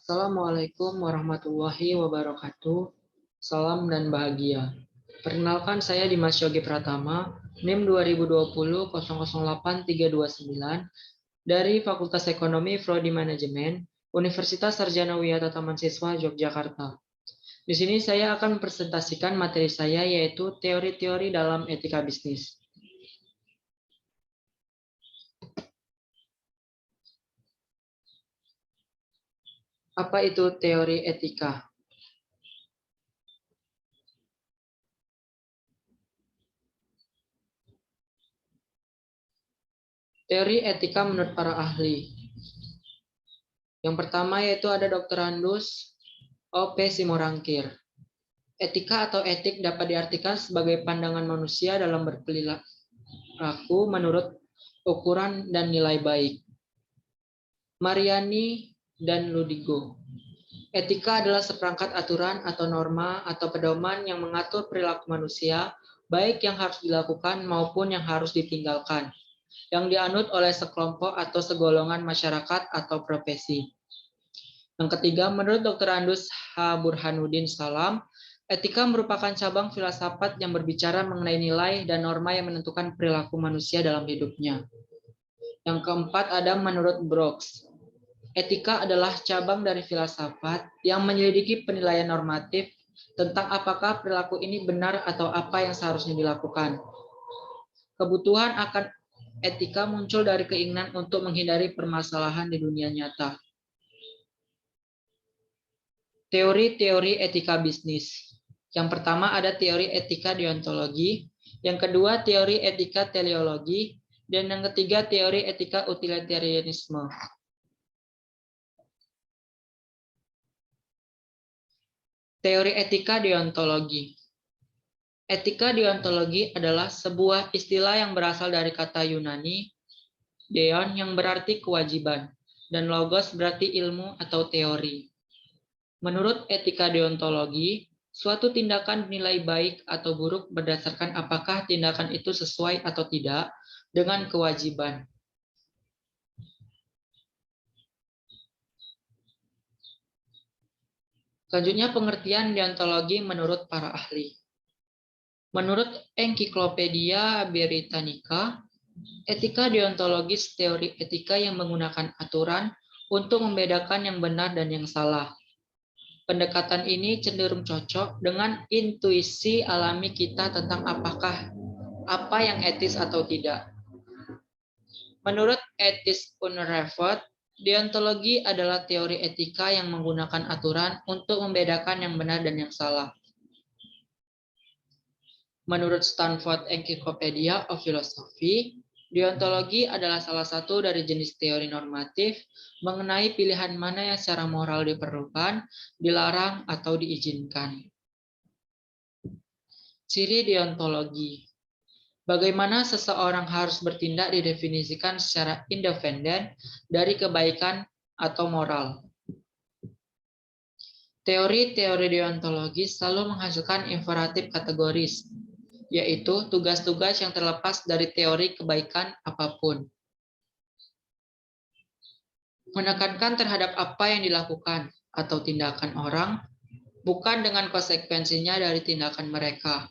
Assalamualaikum warahmatullahi wabarakatuh. Salam dan bahagia. Perkenalkan saya Dimas Yogi Pratama, NIM 2020-008329 dari Fakultas Ekonomi Prodi Manajemen, Universitas Sarjana Wiyata Taman Siswa Yogyakarta. Di sini saya akan mempresentasikan materi saya yaitu teori-teori dalam etika bisnis. Apa itu teori etika? Teori etika menurut para ahli. Yang pertama yaitu ada Dr. Andus O.P. Simorangkir. Etika atau etik dapat diartikan sebagai pandangan manusia dalam berperilaku menurut ukuran dan nilai baik. Mariani dan Ludigo. Etika adalah seperangkat aturan atau norma atau pedoman yang mengatur perilaku manusia, baik yang harus dilakukan maupun yang harus ditinggalkan, yang dianut oleh sekelompok atau segolongan masyarakat atau profesi. Yang ketiga, menurut Dr. Andus H. Burhanuddin Salam, etika merupakan cabang filsafat yang berbicara mengenai nilai dan norma yang menentukan perilaku manusia dalam hidupnya. Yang keempat ada menurut Brooks. Etika adalah cabang dari filsafat yang menyelidiki penilaian normatif tentang apakah perilaku ini benar atau apa yang seharusnya dilakukan. Kebutuhan akan etika muncul dari keinginan untuk menghindari permasalahan di dunia nyata. Teori-teori etika bisnis. Yang pertama ada teori etika deontologi, yang kedua teori etika teleologi, dan yang ketiga teori etika utilitarianisme. Teori etika deontologi. Etika deontologi adalah sebuah istilah yang berasal dari kata Yunani, deon yang berarti kewajiban, dan logos berarti ilmu atau teori. Menurut etika deontologi, suatu tindakan dinilai baik atau buruk berdasarkan apakah tindakan itu sesuai atau tidak dengan kewajiban. Selanjutnya pengertian deontologi menurut para ahli. Menurut Encyclopedia Britannica, etika deontologis teori etika yang menggunakan aturan untuk membedakan yang benar dan yang salah. Pendekatan ini cenderung cocok dengan intuisi alami kita tentang apa yang etis atau tidak. Menurut Ethisch Unreferred, deontologi adalah teori etika yang menggunakan aturan untuk membedakan yang benar dan yang salah. Menurut Stanford Encyclopedia of Philosophy, deontologi adalah salah satu dari jenis teori normatif mengenai pilihan mana yang secara moral diperlukan, dilarang, atau diizinkan. Ciri deontologi. Bagaimana seseorang harus bertindak didefinisikan secara independen dari kebaikan atau moral. Teori-teori deontologi selalu menghasilkan imperatif kategoris, yaitu tugas-tugas yang terlepas dari teori kebaikan apapun. Menekankan terhadap apa yang dilakukan atau tindakan orang, bukan dengan konsekuensinya dari tindakan mereka.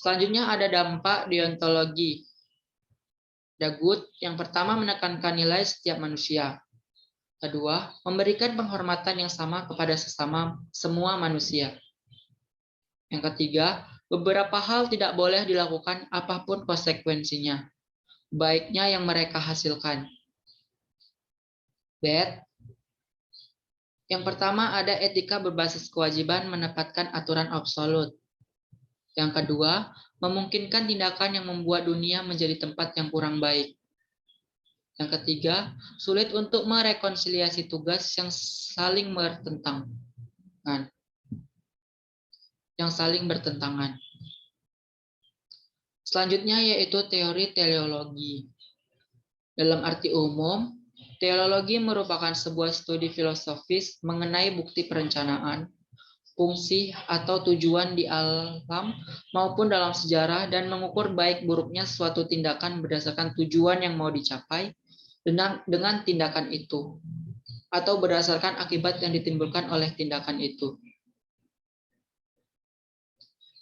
Selanjutnya ada dampak deontologi. Dagut, yang pertama menekankan nilai setiap manusia. Kedua, memberikan penghormatan yang sama kepada semua manusia. Yang ketiga, beberapa hal tidak boleh dilakukan apapun konsekuensinya, baiknya yang mereka hasilkan. Yang pertama ada etika berbasis kewajiban menempatkan aturan absolut. Yang kedua, memungkinkan tindakan yang membuat dunia menjadi tempat yang kurang baik. Yang ketiga, sulit untuk merekonsiliasi tugas yang saling bertentangan. Selanjutnya yaitu teori teleologi. Dalam arti umum, teleologi merupakan sebuah studi filosofis mengenai bukti perencanaan, fungsi atau tujuan di alam maupun dalam sejarah dan mengukur baik buruknya suatu tindakan berdasarkan tujuan yang mau dicapai, dengan tindakan itu, atau berdasarkan akibat yang ditimbulkan oleh tindakan itu.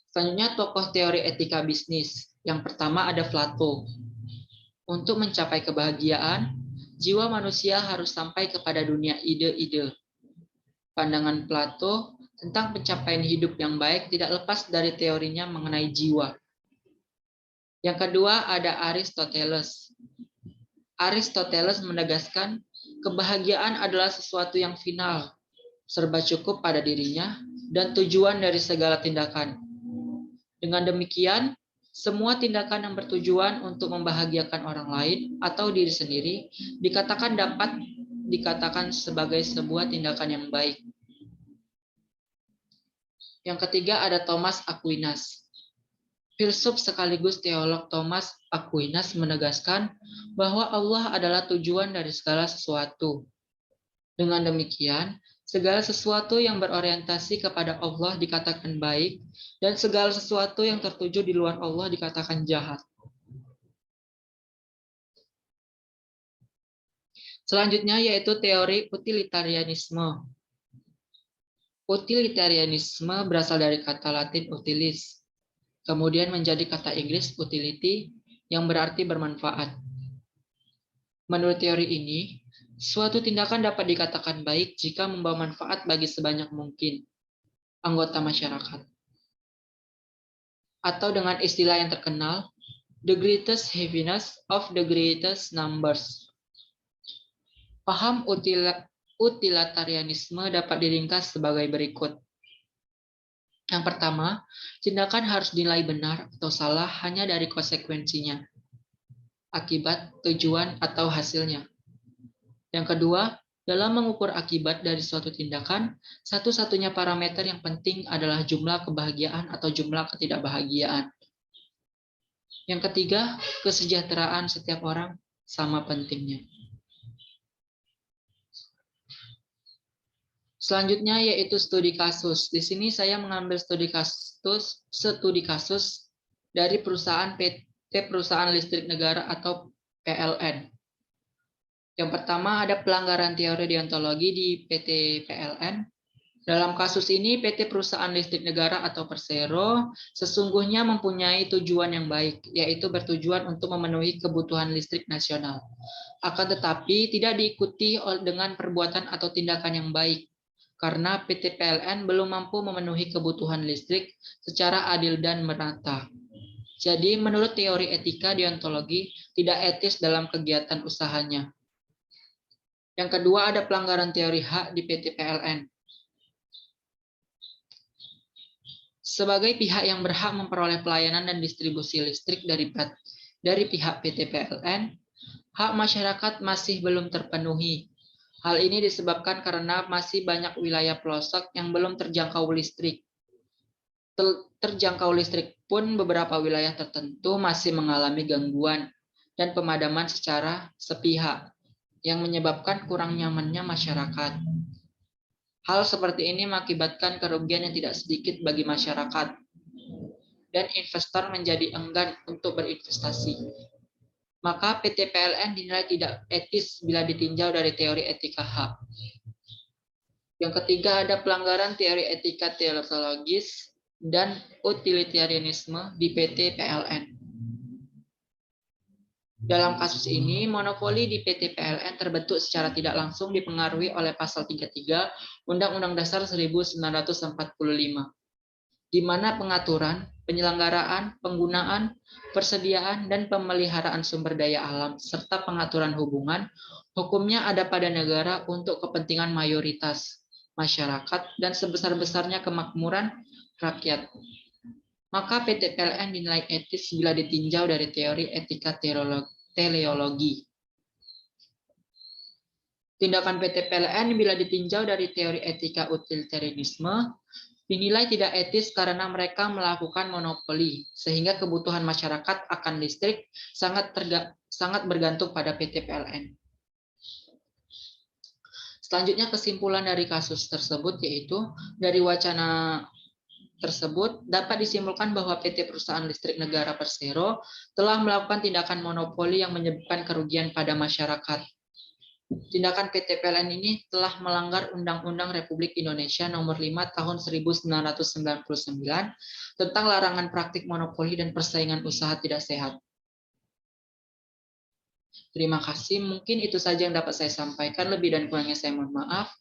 Selanjutnya, tokoh teori etika bisnis. Yang pertama ada Plato. Untuk mencapai kebahagiaan, jiwa manusia harus sampai kepada dunia ide-ide. Pandangan Plato tentang pencapaian hidup yang baik tidak lepas dari teorinya mengenai jiwa. Yang kedua ada Aristoteles. Aristoteles menegaskan kebahagiaan adalah sesuatu yang final, serba cukup pada dirinya, dan tujuan dari segala tindakan. Dengan demikian, semua tindakan yang bertujuan untuk membahagiakan orang lain atau diri sendiri dapat dikatakan sebagai sebuah tindakan yang baik. Yang ketiga ada Thomas Aquinas. Filsuf sekaligus teolog Thomas Aquinas menegaskan bahwa Allah adalah tujuan dari segala sesuatu. Dengan demikian, segala sesuatu yang berorientasi kepada Allah dikatakan baik, dan segala sesuatu yang tertuju di luar Allah dikatakan jahat. Selanjutnya yaitu teori utilitarianisme. Utilitarianisme berasal dari kata Latin utilis, kemudian menjadi kata Inggris utility yang berarti bermanfaat. Menurut teori ini, suatu tindakan dapat dikatakan baik jika membawa manfaat bagi sebanyak mungkin anggota masyarakat. Atau dengan istilah yang terkenal, the greatest happiness of the greatest numbers. Paham utilitarianisme dapat diringkas sebagai berikut. Yang pertama, tindakan harus dinilai benar atau salah hanya dari konsekuensinya, akibat, tujuan, atau hasilnya. Yang kedua, dalam mengukur akibat dari suatu tindakan, satu-satunya parameter yang penting adalah jumlah kebahagiaan atau jumlah ketidakbahagiaan. Yang ketiga, kesejahteraan setiap orang sama pentingnya. Selanjutnya yaitu studi kasus. Di sini saya mengambil studi kasus dari perusahaan PT Perusahaan Listrik Negara atau PLN. Yang pertama ada pelanggaran teori deontologi di PT PLN. Dalam kasus ini, PT Perusahaan Listrik Negara atau Persero sesungguhnya mempunyai tujuan yang baik, yaitu bertujuan untuk memenuhi kebutuhan listrik nasional. Akan tetapi tidak diikuti dengan perbuatan atau tindakan yang baik, karena PT PLN belum mampu memenuhi kebutuhan listrik secara adil dan merata. Jadi, menurut teori etika deontologi, tidak etis dalam kegiatan usahanya. Yang kedua, ada pelanggaran teori hak di PT PLN. Sebagai pihak yang berhak memperoleh pelayanan dan distribusi listrik dari pihak PT PLN, hak masyarakat masih belum terpenuhi. Hal ini disebabkan karena masih banyak wilayah pelosok yang belum terjangkau listrik. Terjangkau listrik pun beberapa wilayah tertentu masih mengalami gangguan dan pemadaman secara sepihak, yang menyebabkan kurang nyamannya masyarakat. Hal seperti ini mengakibatkan kerugian yang tidak sedikit bagi masyarakat, dan investor menjadi enggan untuk berinvestasi. Maka PT PLN dinilai tidak etis bila ditinjau dari teori etika hak. Yang ketiga ada pelanggaran teori etika teleologis dan utilitarianisme di PT PLN. Dalam kasus ini, monopoli di PT PLN terbentuk secara tidak langsung dipengaruhi oleh pasal 33 Undang-Undang Dasar 1945, di mana pengaturan, penyelenggaraan, penggunaan, persediaan, dan pemeliharaan sumber daya alam, serta pengaturan hubungan, hukumnya ada pada negara untuk kepentingan mayoritas masyarakat dan sebesar-besarnya kemakmuran rakyat. Maka PT PLN dinilai etis bila ditinjau dari teori etika teleologi. Tindakan PT PLN bila ditinjau dari teori etika utilitarianisme dinilai tidak etis karena mereka melakukan monopoli, sehingga kebutuhan masyarakat akan listrik sangat bergantung pada PT PLN. Selanjutnya kesimpulan dari kasus tersebut yaitu dari wacana tersebut, dapat disimpulkan bahwa PT Perusahaan Listrik Negara Persero telah melakukan tindakan monopoli yang menyebabkan kerugian pada masyarakat. Tindakan PT PLN ini telah melanggar Undang-Undang Republik Indonesia Nomor 5 Tahun 1999 tentang larangan praktik monopoli dan persaingan usaha tidak sehat. Terima kasih. Mungkin itu saja yang dapat saya sampaikan. Lebih dan kurangnya saya mohon maaf.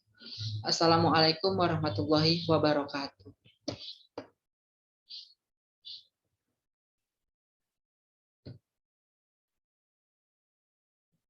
Assalamualaikum warahmatullahi wabarakatuh.